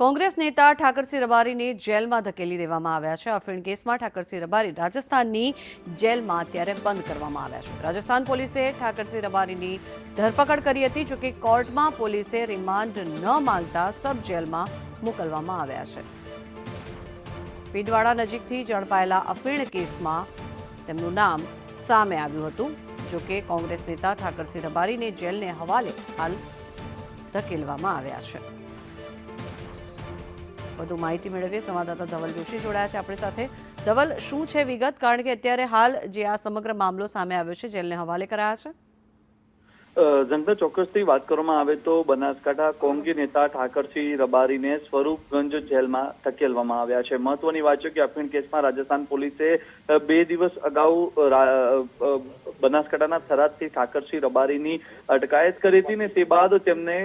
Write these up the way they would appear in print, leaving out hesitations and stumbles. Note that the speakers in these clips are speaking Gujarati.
કોંગ્રેસ નેતા ઠાકરસિંહ રબારીને જેલમાં ધકેલી દેવામાં આવ્યા છે। અફીણ કેસમાં ઠાકરસિંહ રબારી રાજસ્થાનની જેલમાં અત્યારે બંધ કરવામાં આવ્યા છે। રાજસ્થાન પોલીસે ઠાકરસિંહ રબારીની ધરપકડ કરી હતી, જોકે કોર્ટમાં પોલીસે રિમાન્ડ ન માંગતા સબ જેલમાં મોકલવામાં આવ્યા છે। પીડવાડા નજીકથી ઝડપાયેલા અફીણ કેસમાં તેમનું નામ સામે આવ્યું હતું, જોકે કોંગ્રેસ નેતા ઠાકરસિંહ રબારીને જેલને હવાલે હાલ ધકેલવામાં આવ્યા છે। વધુ માહિતી મેળવીએ સંવાદદાતા ધવલ જોશી જોડાયા છે આપણી સાથે। ધવલ, શું છે વિગત? કારણ કે અત્યારે હાલ જે આ સમગ્ર મામલો સામે આવ્યો છે, જેલને હવાલે કરાયા છે। જંગલ ચોક્કસથી વાત કરવામાં આવે તો બનાસકાંઠા કોંગ્રેસ નેતા ઠાકરસિંહ રબારીને સ્વરૂપગંજ જેલમાં ધકેલવામાં આવ્યા છે। મહત્વની વાત છે કે અફીણ કેસમાં રાજસ્થાન પોલીસે 2 દિવસ અગાઉ બનાસકાંઠાના થરાદથી ઠાકરસિંહ રબારીની અટકાયત કરી હતી ને તે બાદ તેમને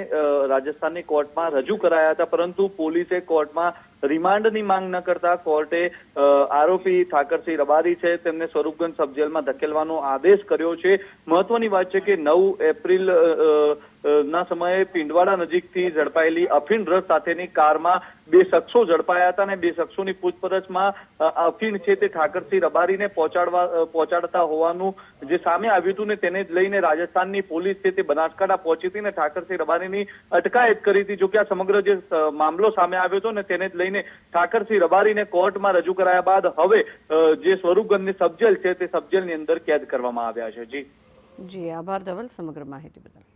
રાજસ્થાનની કોર્ટમાં રજૂ કરાયા હતા, પરંતુ પોલીસે કોર્ટમાં રિમાન્ડની માંગ ન કરતા કોર્ટે આરોપી ઠાકરસિંહ રબારી છે તેમને સ્વરૂપગંજ સબ જેલમાં ધકેલવાનો આદેશ કર્યો છે। મહત્વની વાત છે કે 9 એપ્રિલ ના સમયે પિંડવાડા નજીકથી ઝડપાયેલી અફીણ રસ સાથેની કારમાં 2 શખ્સો ઝડપાયા હતા અને 2 શખ્સોની પૂછપરછમાં અફીણ છે તે ઠાકરસિંહ રબારીને પહોંચાડતા હોવાનું જે સામે આવ્યું હતું ને તેને જ લઈને રાજસ્થાનની પોલીસ છે તે બનાસકાંઠા પહોંચી હતી ને ઠાકરસિંહ રબારીની અટકાયત કરી હતી। જો કે આ સમગ્ર જે મામલો સામે આવ્યો હતો ને તેને જ લઈને ઠાકરસિંહ રબારીને કોર્ટમાં રજૂ કરાયા બાદ હવે જે સ્વરૂપગંજની સબજેલ છે તે સબજેલની અંદર કેદ કરવામાં આવ્યા છે। જી આભાર ધવલ સમગ્ર માહિતી બદલ।